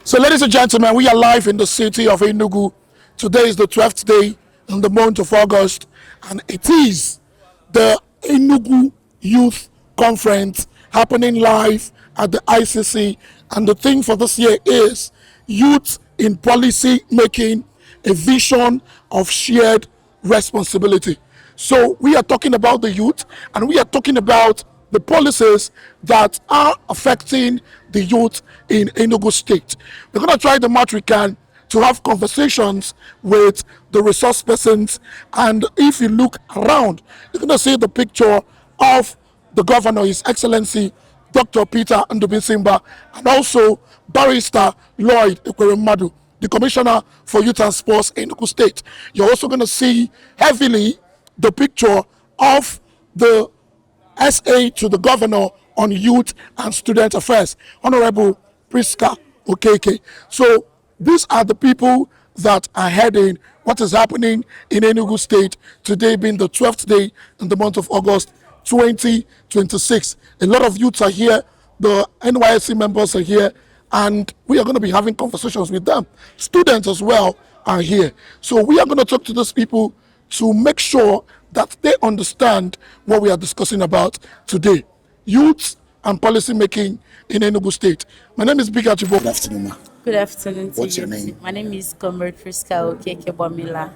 So, ladies and gentlemen, we are live in the city of Enugu. Today is the 12th day in the month of August, and it is the Enugu Youth Conference happening live at the ICC. And the theme for this year is Youth in Policy Making, a Vision of Shared Responsibility. So, we are talking about the youth, and we are talking about the policies that are affecting the youth in Enugu State. We're going to try the much we can to have conversations with the resource persons, and if you look around, you're going to see the picture of the governor, His Excellency Dr. Peter Ndubisimba, and also Barrister Lloyd Ekweremadu, the Commissioner for Youth and Sports in Enugu State. You're also going to see heavily the picture of the SA to the governor on youth and student affairs, Honorable Prisca Okeke. So these are the people that are heading what is happening in Enugu State, today being the 12th day in the month of August 2026. A lot of youths are here, the NYSC members are here, and we are going to be having conversations with them. Students as well are here. So we are going to talk to those people to make sure that they understand what we are discussing about today. Youth and policy making in Enugu State. My name is Big Achibo. Good afternoon, ma. Good afternoon to What's you. your name? My name is Comrade Prisca Okeke Bomila.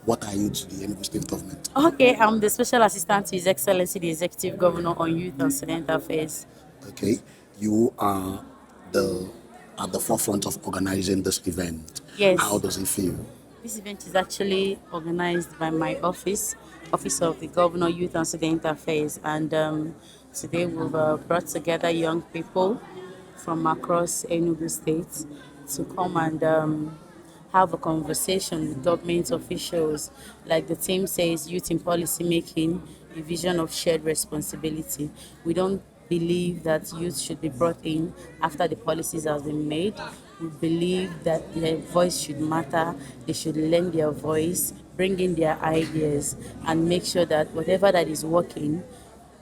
What are you to the Enugu State government? Okay, I'm the Special Assistant to His Excellency, the Executive Governor on Youth and Student Affairs. Okay, you are at the forefront of organizing this event. Yes. How does it feel? This event is actually organized by my Office of the Governor, Youth and Student Affairs. And today we've brought together young people from across Enugu State to come and have a conversation with government officials. Like the theme says, youth in policy making, a vision of shared responsibility. We don't believe that youth should be brought in after the policies have been made. We believe that their voice should matter. They should lend their voice, bring in their ideas, and make sure that whatever that is working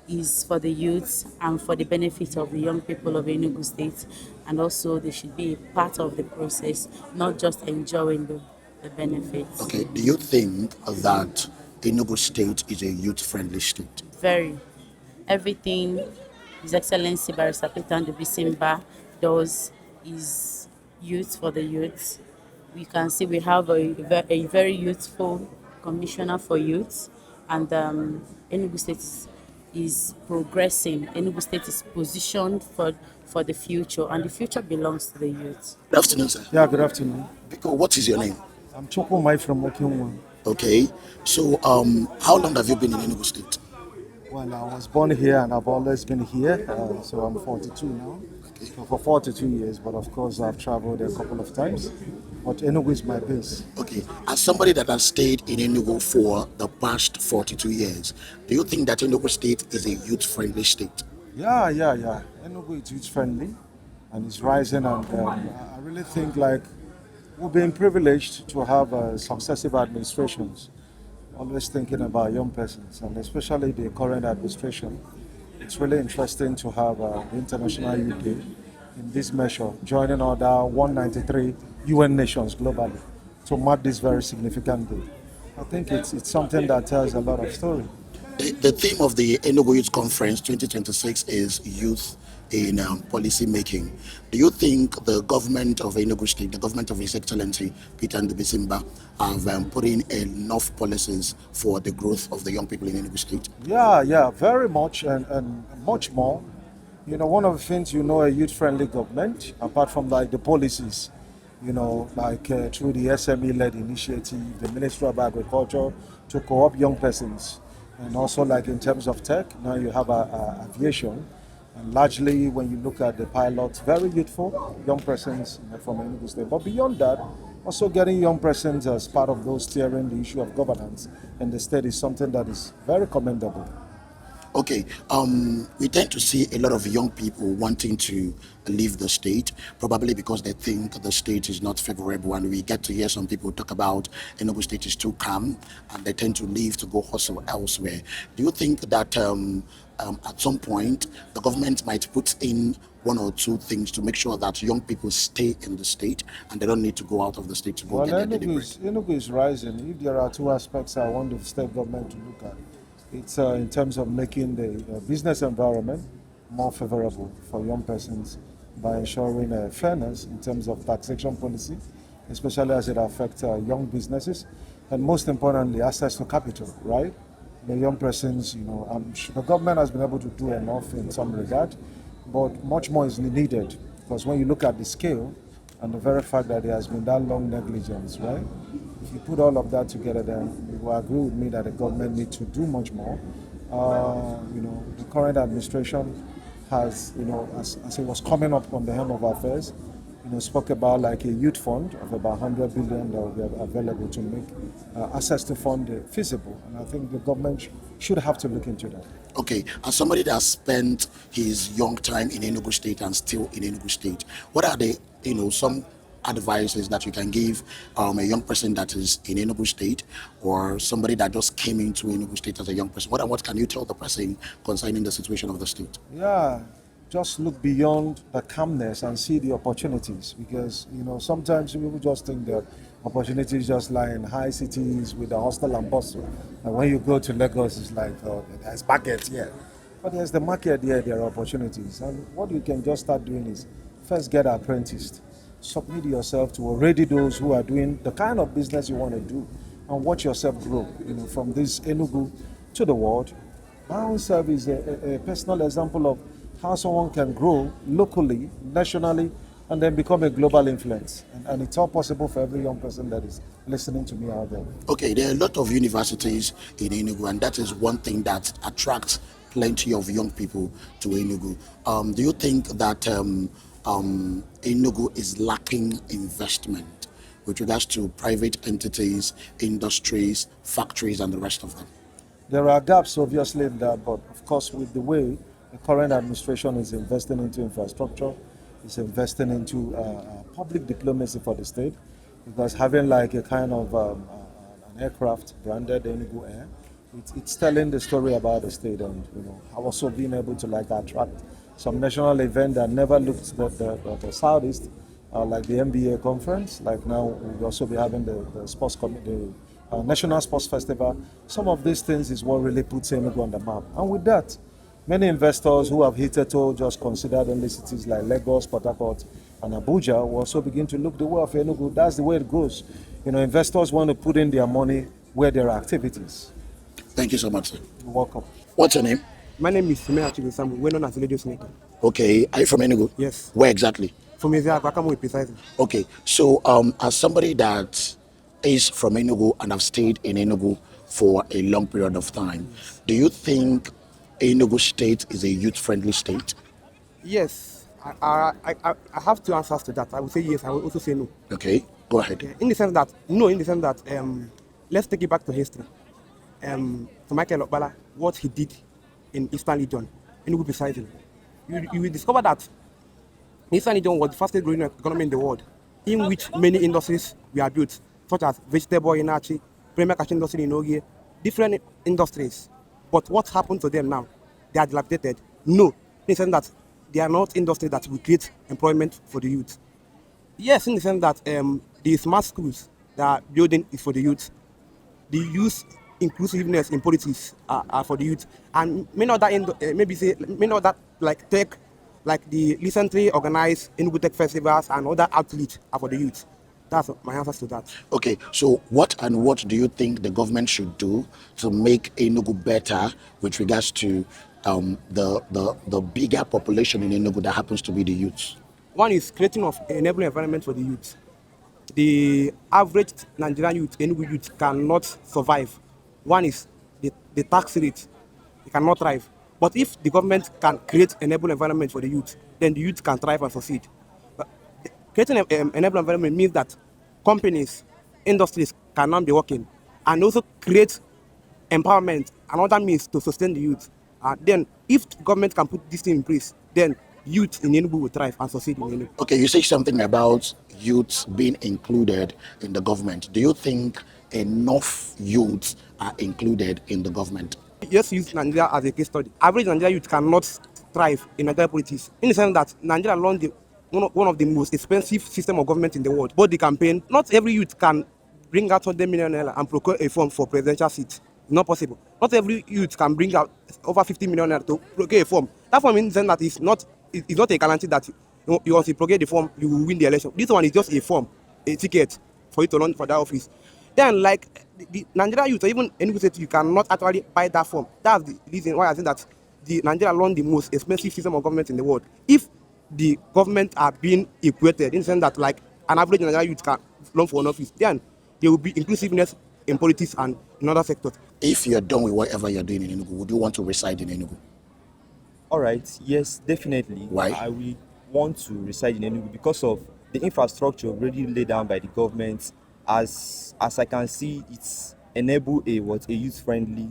is for the youths and for the benefit of the young people of Enugu State. And also they should be a part of the process, not just enjoying the benefits. Okay, do you think that Enugu State is a youth-friendly state? Very. Everything His Excellency Barrister Peter Ndubisimba does is youth for the youth. We can see we have a very youthful commissioner for youth, and Enugu State is progressing. Enugu State is positioned for the future, and the future belongs to the youth. Good afternoon, sir. Yeah, good afternoon. Because what is your name? I'm Chukwuma Ephraim Okenwa. Okay, so how long have you been in Enugu State? Well, I was born here and I've always been here, so I'm 42 now. Okay. So for 42 years, but of course I've traveled a couple of times. But Enugu is my base. Okay, as somebody that has stayed in Enugu for the past 42 years, do you think that Enugu State is a youth-friendly state? Yeah. Enugu is youth friendly and it's rising, and I really think like we've been privileged to have successive administrations always thinking about young persons, and especially the current administration. It's really interesting to have the International Youth Day in this measure, joining other 193 UN nations globally to mark this very significant day. I think it's something that tells a lot of story. The theme of the Enugu Youth Conference 2026 is youth in policy making. Do you think the government of Enugu State, the government of His Excellency Peter Ndubisimba, have put in enough policies for the growth of the young people in Enugu State? Yeah, very much and much more. You know, one of the things, a youth-friendly government, apart from like the policies, like through the SME-led initiative, the Ministry of Agriculture to co-op young persons, and also like in terms of tech, now you have aviation. And largely, when you look at the pilots, very youthful, young persons from Enugu State. But beyond that, also getting young persons as part of those steering the issue of governance in the state is something that is very commendable. Okay, we tend to see a lot of young people wanting to leave the state, probably because they think the state is not favorable. And we get to hear some people talk about Enugu State is too calm, and they tend to leave to go hustle elsewhere. Do you think that at some point the government might put in one or two things to make sure that young people stay in the state and they don't need to go out of the state to go Well, get their daily bread? Enugu is rising. If there are two aspects I want the state government to look at, it's in terms of making the business environment more favorable for young persons by ensuring fairness in terms of taxation policy, especially as it affects young businesses, and most importantly, access to capital, right? The young persons, I'm sure the government has been able to do enough in some regard, but much more is needed because when you look at the scale and the very fact that there has been that long negligence, right? If you put all of that together, then you will agree with me that the government needs to do much more. The current administration has, as it was coming up on the helm of affairs, spoke about like a youth fund of about 100 billion that will be available to make access to fund feasible. And I think the government should have to look into that. Okay, as somebody that spent his young time in Enugu State and still in Enugu State, what are the, some advices that you can give a young person that is in Enugu State or somebody that just came into Enugu State as a young person? What can you tell the person concerning the situation of the state? Yeah, just look beyond the calmness and see the opportunities because, sometimes people just think that opportunities just lie in high cities with the hustle and bustle. And when you go to Lagos, it's like, oh, there's market here. But there's the market here, there are opportunities. And what you can just start doing is first get apprenticed. Submit yourself to already those who are doing the kind of business you want to do and watch yourself grow, from this Enugu to the world. My own self is a personal example of how someone can grow locally, nationally, and then become a global influence. And it's all possible for every young person that is listening to me out there. Okay, there are a lot of universities in Enugu, and that is one thing that attracts plenty of young people to Enugu. Do you think that Enugu is lacking investment with regards to private entities, industries, factories, and the rest of them? There are gaps, obviously, in that, but of course, with the way the current administration is investing into infrastructure, is investing into public diplomacy for the state, because having like a kind of an aircraft branded Enugu Air, it's telling the story about the state, and also being able to like attract some national event that never looked the southeast, like the NBA conference. Like now, we'll also be having the sports committee. National Sports Festival. Some of these things is what really puts Enugu on the map. And with that, many investors who have hitherto just considered only cities like Lagos, Port Harcourt, and Abuja will also begin to look the way of Enugu. That's the way it goes. Investors want to put in their money where there are activities. Thank you so much, sir. You're welcome. What's your name? My name is Simeon Achibusamu, well known as Radio Snake. Okay, are you from Enugu? Yes. Where exactly? From Ezia, Kwakamu precisely. Okay, so as somebody that is from Enugu and have stayed in Enugu for a long period of time, do you think Enugu State is a youth-friendly state? Yes, I have two answers to that. I would say yes, I will also say no. Okay, go ahead. Yeah, in the sense that, let's take it back to history. For Michael Okbala, what he did in Eastern Region, Enugu precisely, you will discover that Eastern Region was the fastest growing economy in the world, in which many industries were built, such as vegetable industry, premier catching industry in Ogie, different industries. But what happened to them now? They are dilapidated. No, in the sense that they are not industries that will create employment for the youth. Yes, in the sense that the smart schools that are building is for the youth. The youth inclusiveness in politics are for the youth, and many other like tech, like the recently organized Enugu Tech festivals and other outreach are for the youth. That's my answer to that. Okay, so what do you think the government should do to make Enugu better with regards to the bigger population in Enugu that happens to be the youth? One is creating of enabling environment for the youth. The average Nigerian youth, Enugu youth, cannot survive. One is the tax rate. They cannot thrive. But if the government can create enable environment for the youth, then the youth can thrive and succeed. But creating an enable environment means that companies, industries cannot be working, and also create empowerment and other means to sustain the youth. Then, if the government can put this thing in place, then youth in Enugu will thrive and succeed in Enugu. Okay, you say something about youths being included in the government. Do you think enough youths are included in the government? Just use Nigeria as a case study. Average Nigerian youth cannot thrive in Nigerian politics, in the sense that Nigeria launched one of the most expensive system of government in the world. But the campaign, not every youth can bring out 100 million naira and procure a form for presidential seat. Not possible. Not every youth can bring out over 50 million naira to procure a form. That form means then that it's not a guarantee that you once you procure the form, you will win the election. This one is just a form, a ticket for you to run for that office. Then, like the Nigeria youth, or even Enugu State, you cannot actually buy that form. That's the reason why I think that the Nigeria launched the most expensive system of government in the world. If the government are being equated in the sense that like an average Nigerian youth can run for an office, then there will be inclusiveness in politics and in other sectors. If you're done with whatever you're doing in Enugu, would you want to reside in Enugu? All right, yes, definitely. Why? I will want to reside in Enugu because of the infrastructure already laid down by the government. As I can see, it's enable a youth-friendly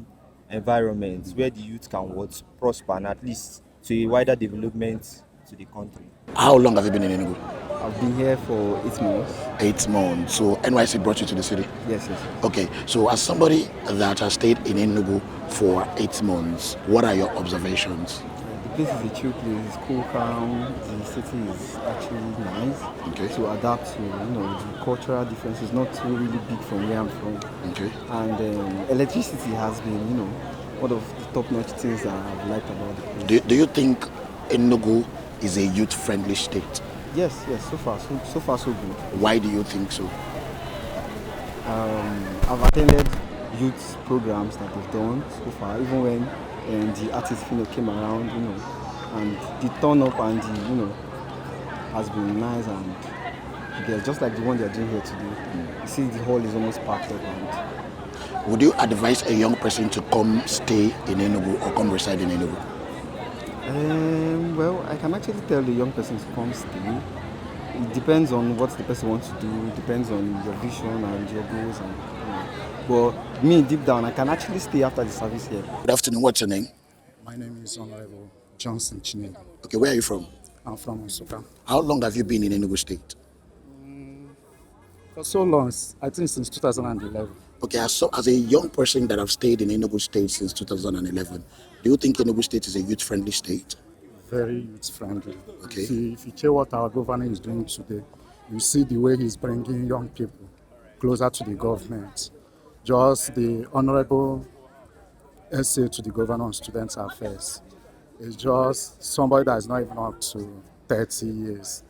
environment where the youth can prosper and at least to a wider development to the country. How long have you been in Enugu? I've been here for 8 months. 8 months. So NYC brought you to the city? Yes. Okay, so as somebody that has stayed in Enugu for 8 months, what are your observations? The place is a chill place, it's cool, calm, the city is actually nice. Okay. To adapt to, the cultural differences, not too really big from where I'm from. Okay. And electricity has been, one of the top-notch things that I've liked about the place. Do you think Enugu is a youth-friendly state? Yes, so far so good. Why do you think so? I've attended youth programs that they've done so far, even when the artists came around, and the turn up and the has been nice, and just like the one they're doing here today. You see the hall is almost packed up. And would you advise a young person to come stay in Enugu or come reside in Enugu? Well, I can actually tell the young person to come stay. It depends on what the person wants to do. It depends on your vision and your goals. But me, deep down, I can actually stay after the service here. Good afternoon. What's your name? My name is Honorable Johnson Chinega. Okay, where are you from? I'm from Nsukka. How long have you been in Enugu State? For so long, I think since 2011. Okay, as a young person that have stayed in Enugu State since 2011, do you think Enugu State is a youth-friendly state? Very youth-friendly. Okay. If you check what our governor is doing today, you see the way he's bringing young people closer to the government. Just the Honorable essay to the Governor on Student Affairs is just somebody that is not even up to 30 years.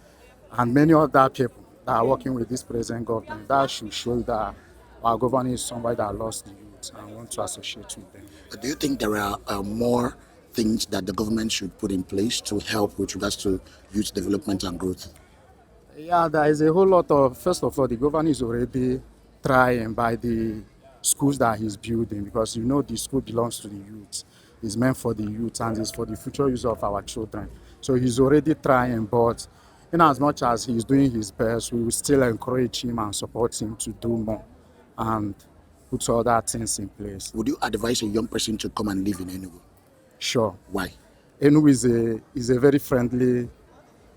And many other people that are working with this present government, that should show that our governor is somebody that lost the youth and want to associate with them. Do you think there are more things that the government should put in place to help with regards to youth development and growth? Yeah, there is a whole lot of, first of all, the governor is already trying by the schools that he's building, because the school belongs to the youth. It's meant for the youth and it's for the future use of our children. So he's already trying, but in as much as he's doing his best, we will still encourage him and support him to do more and put other things in place. Would you advise a young person to come and live in Enugu? Sure. Why? Enugu is a very friendly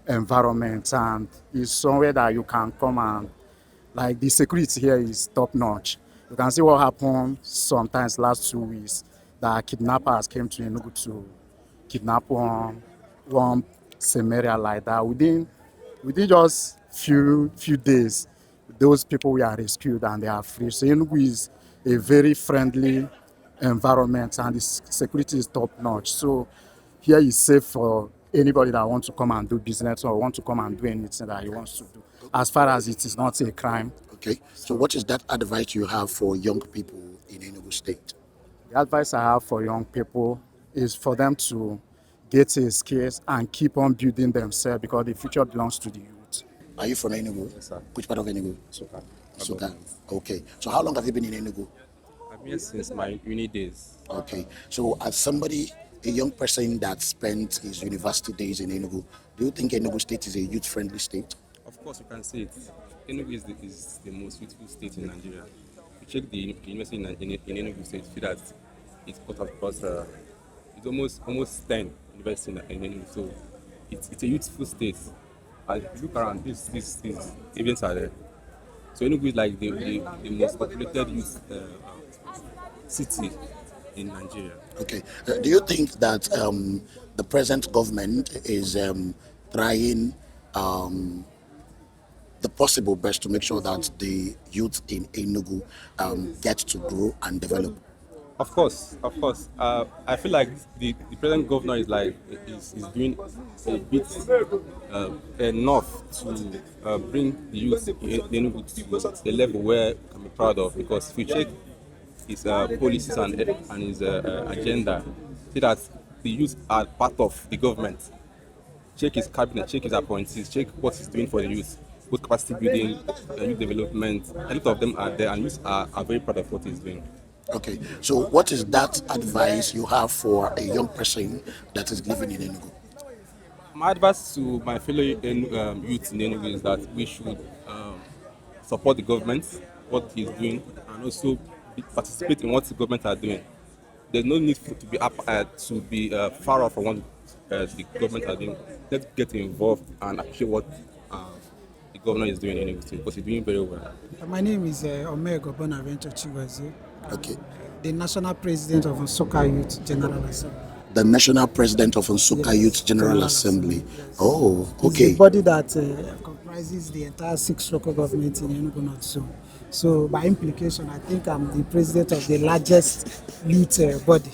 environment, and it's somewhere that you can come and, like, the security here is top notch. You can see what happened sometimes last 2 weeks, that kidnappers came to Enugu to kidnap one same area like that. Within just few days, those people were rescued and they are free. So Enugu is a very friendly environment and the security is top notch. So here is safe for anybody that wants to come and do business or want to come and do anything that he wants to do, as far as it is not a crime. Okay, so what is that advice you have for young people in Enugu State? The advice I have for young people is for them to get a skills and keep on building themselves, because the future belongs to the youth. Are you from Enugu? Yes, sir. Which part of Enugu? Nsukka. Nsukka. Okay, so how long have you been in Enugu? I've been here since my uni days. Okay, so as somebody, a young person that spent his university days in Enugu, do you think Enugu State is a youth-friendly state? Of course, you can say it. Enugu is the most youthful state in Nigeria. If you check the university in Enugu State, you feel that it's cut across almost 10 universities in Enugu. So it's a youthful state. And if you look around, these events are there. So Enugu is like the most populated youth city in Nigeria. Okay. Do you think that the present government is trying the possible best to make sure that the youth in Enugu get to grow and develop? Of course. I feel like the present governor is doing a bit enough to bring the youth in Enugu to a level where we can be proud of. Because if we check his policies and his agenda, see that the youth are part of the government. Check his cabinet, check his appointees, check what he's doing for the youth, both capacity building, youth development. A lot of them are there, and youth are very proud of what he's doing. Okay, so what is that advice you have for a young person that is living in Enugu? My advice to my fellow youth in Enugu is that we should support the government, what he's doing, and also participate in what the government are doing. There's no need to be far off from what the government are doing. Let's get involved and appreciate what the governor is doing in Enugu State, because he's doing very well. My name is Omego Bonaventure Chiwazi. Okay. The National President of Nsukka Youth General Assembly. The National President of Nsukka Youth General Assembly. Yes. Oh, okay. It's the body that comprises the entire 6 local governments in Enugu North Zone. So by implication, I think I'm the president of the largest youth body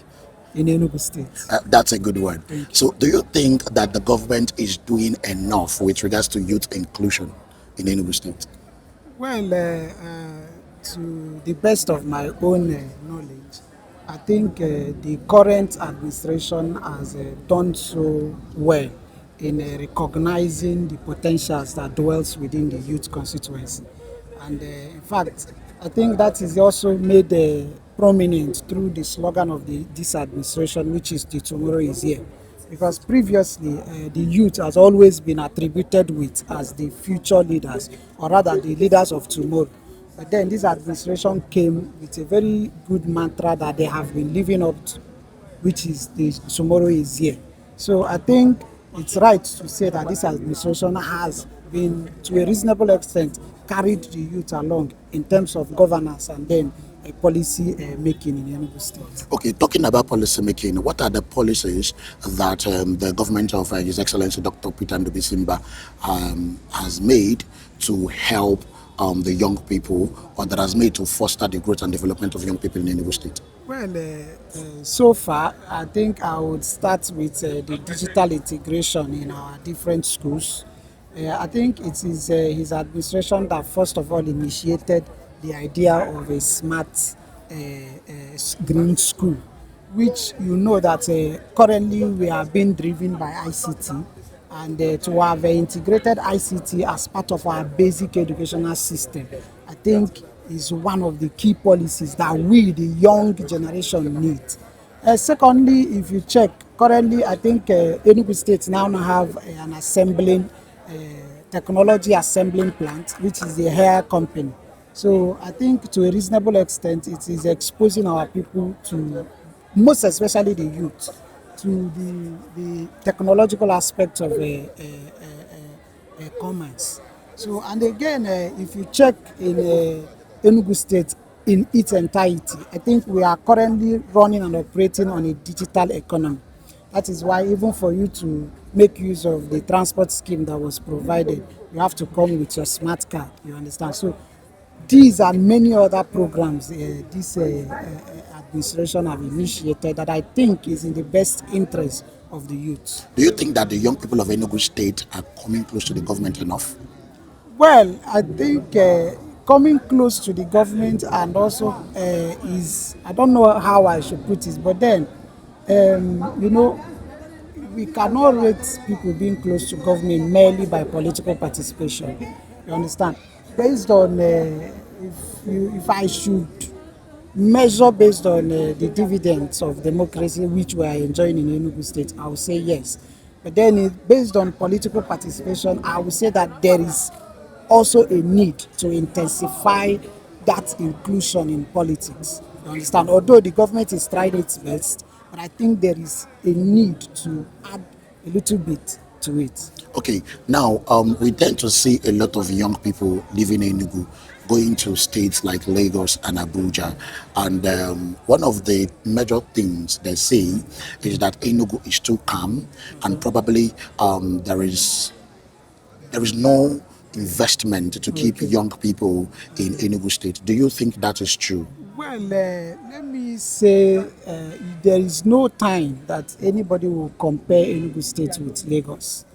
in Enugu State. That's a good one. So do you think that the government is doing enough with regards to youth inclusion in Enugu State? Well, to the best of my own knowledge, I think the current administration has done so well in recognizing the potentials that dwells within the youth constituency. And in fact, I think that is also made prominent through the slogan of this administration, which is "The Tomorrow is Here." Because previously, the youth has always been attributed with as the future leaders, or rather the leaders of tomorrow. But then this administration came with a very good mantra that they have been living up to, which is "The Tomorrow is Here." So I think it's right to say that this administration has been, to a reasonable extent, carried the youth along in terms of governance and then policy making in Enugu State. Okay, talking about policy making, what are the policies that the government of His Excellency Dr. Peter Ndubisimba has made to help the young people, or that has made to foster the growth and development of young people in Enugu State? Well, so far, I think I would start with the digital integration in our different schools. I think it is his administration that first of all initiated the idea of a smart green school, which you know that currently we are being driven by ICT, and to have integrated ICT as part of our basic educational system, I think is one of the key policies that we, the young generation, need. Secondly, if you check, currently I think Enugu State now have an assembling technology assembling plant, which is the hair company. So I think to a reasonable extent, it is exposing our people to, most especially the youth, to the technological aspect of commerce. So, and again, if you check in Enugu State in its entirety, I think we are currently running and operating on a digital economy. That is why even for you to make use of the transport scheme that was provided, you have to come with your smart card, you understand? So these and many other programs this administration have initiated that I think is in the best interest of the youth. Do you think that the young people of Enugu State are coming close to the government enough? Well, I think coming close to the government and also is, I don't know how I should put it, but then, you know, we cannot rate people being close to government merely by political participation. You understand? Based on, if I should measure based on the dividends of democracy which we are enjoying in Enugu State, I would say yes. But then based on political participation, I would say that there is also a need to intensify that inclusion in politics. You understand? Although the government is trying its best, but I think there is a need to add a little bit to it. Okay, now we tend to see a lot of young people living in Enugu going to states like Lagos and Abuja, and one of the major things they say is that Enugu is too calm, and probably there is no investment to keep young people in Enugu State. Do you think that is true? Well, let me say there is no time that anybody will compare Enugu State with Lagos.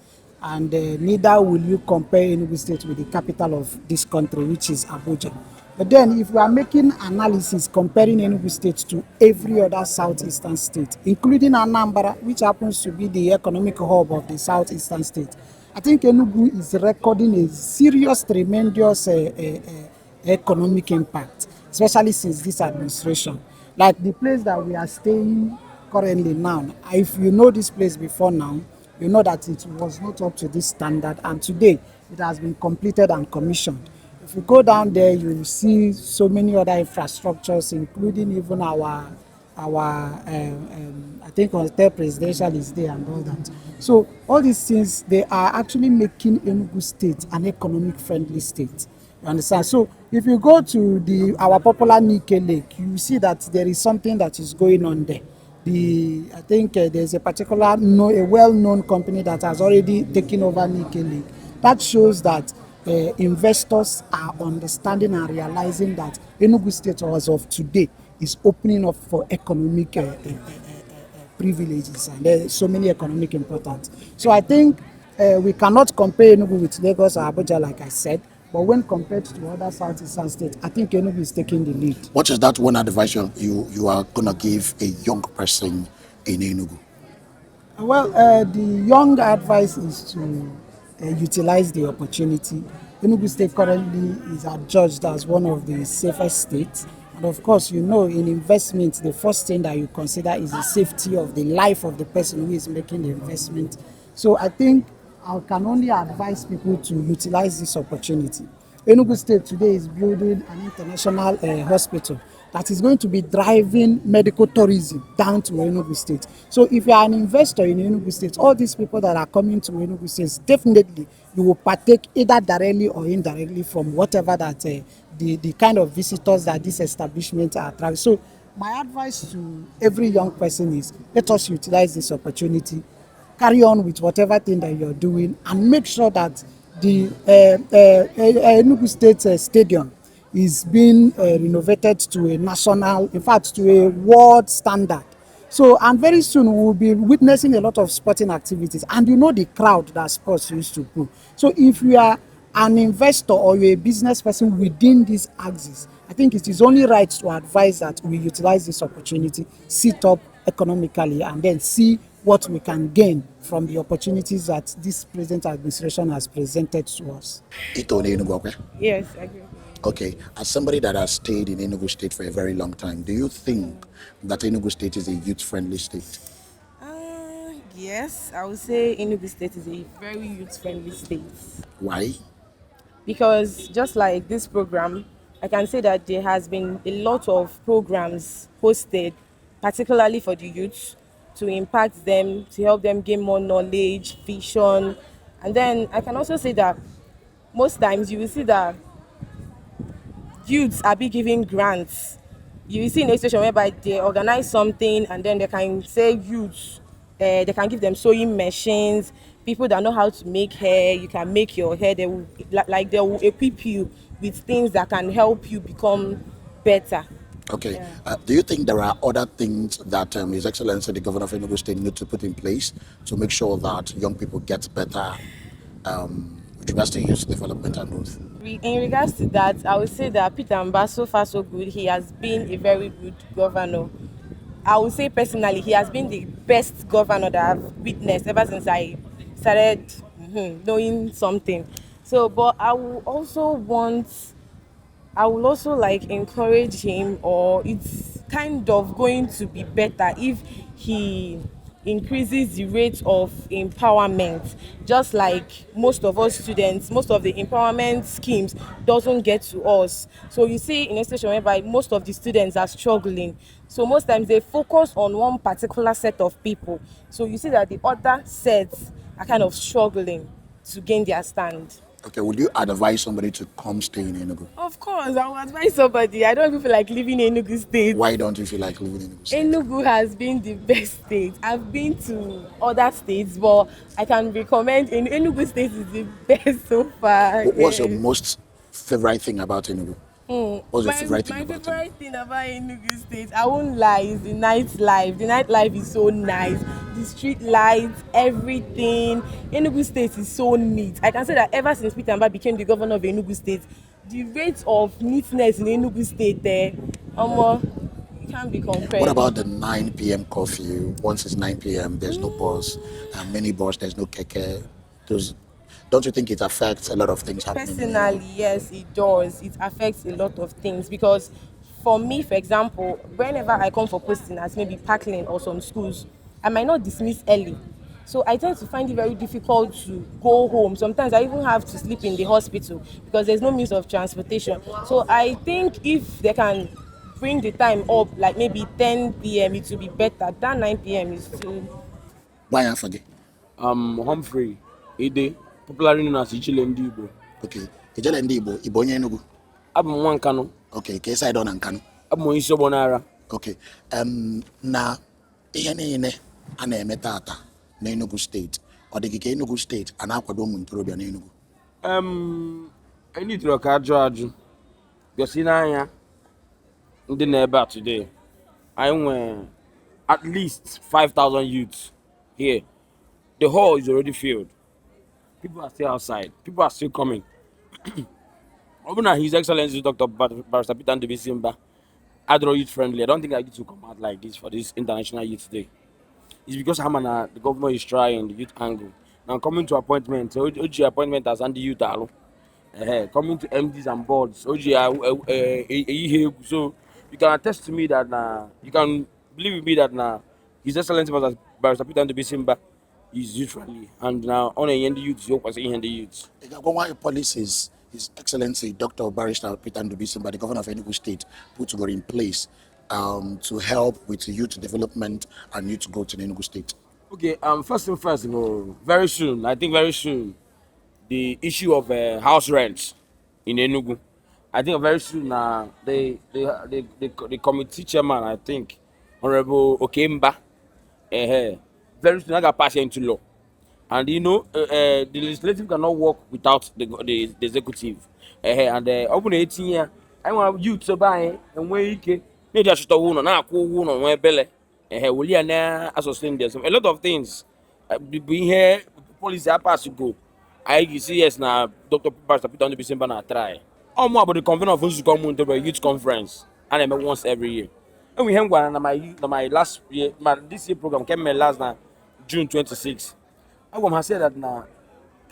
And neither will you compare Enugu State with the capital of this country, which is Abuja. But then if we are making analysis comparing Enugu State to every other southeastern state, including Anambra, which happens to be the economic hub of the southeastern state, I think Enugu is recording a serious, tremendous economic impact, especially since this administration. Like the place that we are staying currently now, if you know this place before now, you know that it was not up to this standard, and today it has been completed and commissioned. If you go down there, you will see so many other infrastructures, including even our I think Hotel Presidential is there and all that. So all these things, they are actually making Enugu State an economic friendly state. You understand? So if you go to our popular Nike Lake, you see that there is something that is going on there. I think there's a particular a well-known company that has already taken over Nike Lake. That shows that investors are understanding and realizing that Enugu State, as of today, is opening up for economic privileges, and there's so many economic importance. So I think we cannot compare Enugu with Lagos or Abuja, like I said, but when compared to other southeastern states, I think Enugu is taking the lead. What is that one advice you are going to give a young person in Enugu? Well, the young advice is to utilize the opportunity. Enugu State currently is adjudged as one of the safest states. And of course, you know, in investment, the first thing that you consider is the safety of the life of the person who is making the investment. So I think I can only advise people to utilize this opportunity. Enugu State today is building an international hospital that is going to be driving medical tourism down to Enugu State. So if you are an investor in Enugu State, all these people that are coming to Enugu State, definitely you will partake either directly or indirectly from whatever that the kind of visitors that this establishment are attracting. So my advice to every young person is, let us utilize this opportunity, carry on with whatever thing that you're doing, and make sure that the Enugu State Stadium is being renovated to a national, in fact, to a world standard. So, and very soon we will be witnessing a lot of sporting activities, and you know the crowd that sports used to pull. So, if you are an investor or you're a business person within this axis, I think it is only right to advise that we utilize this opportunity, sit up economically, and then see what we can gain from the opportunities that this present administration has presented to us. Yes, I agree. Okay, as somebody that has stayed in Enugu State for a very long time, do you think that Enugu State is a youth-friendly state? Yes, I would say Enugu State is a very youth-friendly state. Why? Because just like this program, I can say that there has been a lot of programs hosted, particularly for the youth, to impact them, to help them gain more knowledge, vision. And then I can also say that most times you will see that youths are being given grants. You will see in a situation whereby they organize something and then they can say youths, they can give them sewing machines, people that know how to make hair. You can make your hair. They will they will equip you with things that can help you become better. Okay. Yeah. Do you think there are other things that His Excellency, the Governor of Enugu State, need to put in place to make sure that young people get better with regards to youth development and growth? In regards to that, I would say that Peter Mba, so far so good. He has been a very good governor. I would say personally, he has been the best governor that I've witnessed ever since I started knowing something. So, but I will also like encourage him, or it's kind of going to be better if he increases the rate of empowerment. Just like most of us students, most of the empowerment schemes doesn't get to us. So you see in a situation whereby most of the students are struggling, so most times they focus on one particular set of people, so you see that the other sets are kind of struggling to gain their stand. Okay, would you advise somebody to come stay in Enugu? Of course, I will advise somebody. I don't even feel like living in Enugu State. Why don't you feel like living in Enugu State? Enugu has been the best state. I've been to other states, but I can recommend Enugu State is the best so far. What's your Yes. most favorite thing about Enugu? What's your favorite thing My about favorite thing about Enugu State, I won't lie, is the nightlife. The nightlife is so nice. The street lights, everything. Enugu State is so neat. I can say that ever since Peter Mba became the governor of Enugu State, the rate of neatness in Enugu State there, it can't be compared. What about the 9 p.m. curfew? Once it's 9 p.m., there's no bus, mini bus, there's no keke. Don't you think it affects a lot of things happening? Personally, yes, it does. It affects a lot of things because for me, for example, whenever I come for posting as maybe Parkland or some schools, I might not dismiss early. So I tend to find it very difficult to go home. Sometimes I even have to sleep in the hospital because there's no means of transportation. So I think if they can bring the time up, like maybe 10 p.m., it will be better. Than 9 p.m. is too. Why am I Humphrey Ide, popularly known as Ichile Ndi Igbo. Okay. Ijele Ndi Igbo, Igbo onye Enugu? Abụ m nwa Nkanu. Okay, ka esi on Nkanu? Abụ m onye isi ọgbọ n'ara. Okay. Na ihe niile a na-eme tata na Enugu State, ọ dị ka Enugu State a na-akwado ụmụ ntorobịa na Enugu? Anyị tụrụ ka ajụ gosi n'anya ndị na-ebe a today. Anyị nwere at least 5,000 youths here. The hall is already filled. People are still outside. People are still coming. Even His Excellency Dr. Barrister Peter Okenwa, Adro youth friendly. I don't think I need to come out like this for this International Youth Day. It's because the governor is trying the youth angle. Now coming to appointment, OG appointment as Andy Youth Alo. Coming to MDs and boards, OG so you can attest to me that you can believe with me that His Excellency Barrister Peter Okenwa is youth friendly, and now on the youth, you was in the youth. Why policies His Excellency Dr. Barrister Peter Okenwa, the governor of Enugu State, put in place to help with youth development and youth growth in Enugu State? Okay, first thing first, very soon, I think very soon, the issue of house rent in Enugu. I think very soon the committee chairman, I think, Honorable Okemba, very soon I got passed into law. And the legislative cannot work without the executive. And open 18 year, I want youth to buy and where you can just a woman, now cool woman, where belly, will you now associate this? A lot of things being here, police are passed to go. I see yes now, Dr. Pastor Peter Okenwa na try. All more about the convener of the Youth Conference, and I met once every year. And we have one my last year, this year program came last now, June 26. I want to say that now,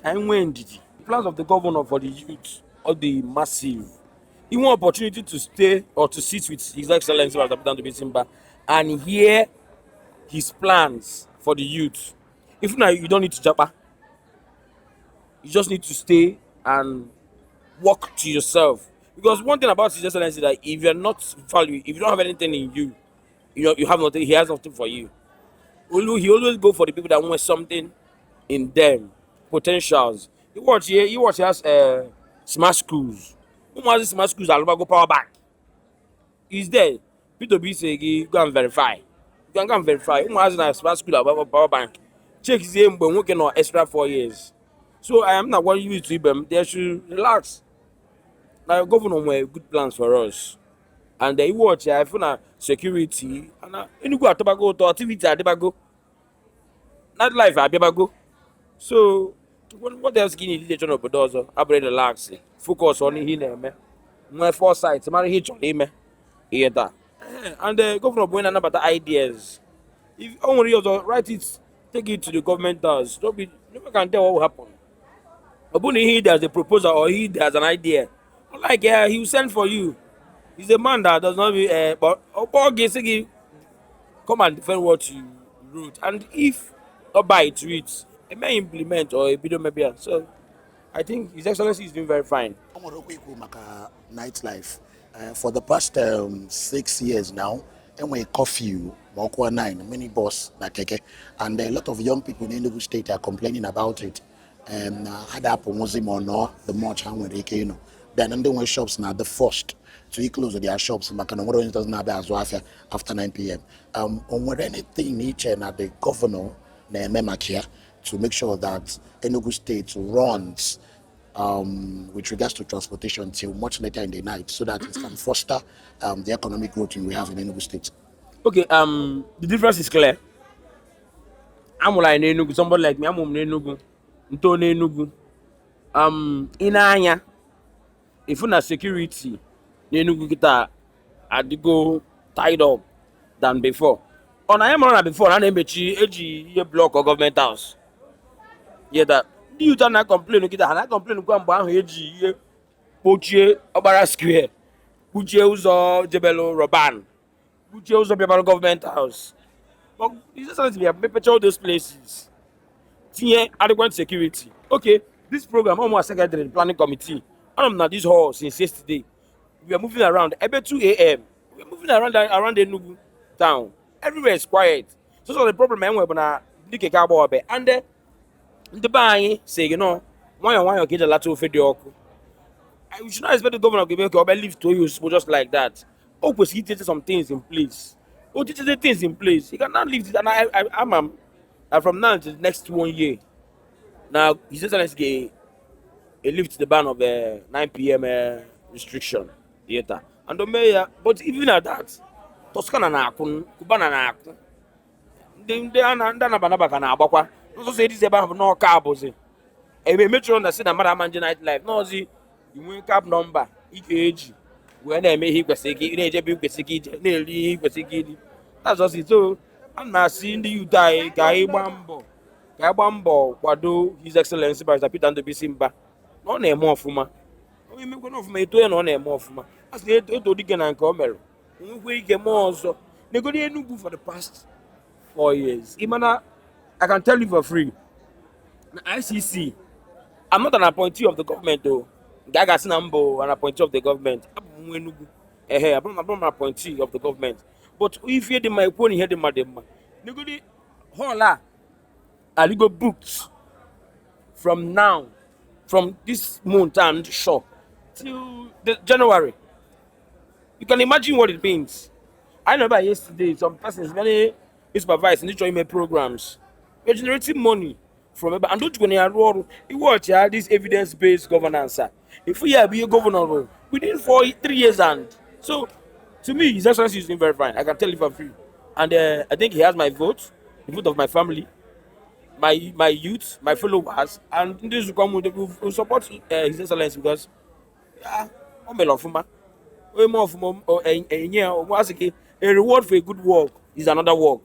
I win the plans of the governor for the youth or the massive. He want opportunity to stay or to sit with His Excellency Okenwa and hear his plans for the youth. If now you don't need to japa, you just need to stay and work to yourself. Because one thing about His Excellency is that if you're not value, if you don't have anything in you, you have nothing. He has nothing for you. He always go for the people that want something in them, potentials. He has smart schools. Who has smart schools? I'll go power back. He's there. P2B say go and verify. You can go and verify. Who has a smart school about power bank? Check his name, but working on extra 4 years. So I am not wanting you to them. They should relax. Now governor have good plans for us. And they watch I feel security and Enugu at Tobago to activity at Tobago. Not life at Tobago. So what else can you do to doors? I relax. Focus on him. My foresight, my hitch on him. Hear that. And the governor bring another ideas. If only you write it, take it to the government house. Nobody can tell what will happen. But he has a proposal or he has an idea. Like he will send for you. He's a man that does not be but come and defend what you road. And if not by it, it may implement or a bit maybe. So I think His Excellency is doing very fine. Nightlife. For the past 6 years now, and we curfew, Mokwa 9, mini boss, Nakeke, and a lot of young people in Enugu State are complaining about it. And had up Muslim or no, the much and with you know. Then under shops now, the first to close their shops, Makano doesn't have as well after 9 p.m. On anything each and at the governor, Memakia, to make sure that Enugu State runs with regards to transportation till much later in the night so that it can foster the economic growth we have in Enugu State. Okay, the difference is clear. I'm like Enugu, somebody like me, I'm Enugu, Ntone Enugu. In Anya, if una security, Enugu kita go tied up than before. On I am on before, and a block or government house. Yeah, that. The youth are not complaining, and I complain go and buy AG, Poche, Obara Square, Puche Uzo, Jebelo, Roban, Puche Uzo, Bebalo Government House. But this is something we have made all those places. Tier adequate security. Okay, this program, almost secretary planning committee. I'm not this hall since yesterday. We are moving around every 2 a.m. We are moving around the Enugu town. Everywhere is quiet. So the problem I'm going to cabo and the buying say, you know, why get a lot of video. We should not expect the governor to make or leave to you just like that. Oh, he takes some things in place. Oh, teaches the things in place. He cannot leave it. And I'm from now to the next 1 year. Now, His Excellency a lift the ban of the 9 p.m. Restriction theater. And the mayor, but even at that, Toscana na akun, Kubana na akun. They are not Banabaka. Also say this about no carbos. I may make sure that say the Madam Nightlife. No, see, you wake up number, EKG. When they may he was sick, you need to be sick, nearly was sick. That's just it. So, I'm not seeing the you die, Guy Bambo, Wado, His Excellency, by the Peter and the Bisimba. No name more for ma. We make one of my two and no name more for ma. As they do again and come. We get more so. They go to Enugu for the past 4 years. Imana, I can tell you for free. ICC, I'm not an appointee of the government though. Gagas Nambo, an appointee of the government. I'm not an appointee of the government. But if you hear my phone, you hear the madam. They go to Hola. I go booked from now. From this month and sure till January. You can imagine what it means. I know about yesterday, some persons many supervised in the programs. We're generating money from and don't go near you watch this evidence-based governance. If we have be a governor within 3 years and so to me, His Excellency is doing very fine. I can tell you for free. And I think he has my vote, the vote of my family. My youth, my followers, and this will come will support His Excellency because I'm a lot of a reward for a good work is another work.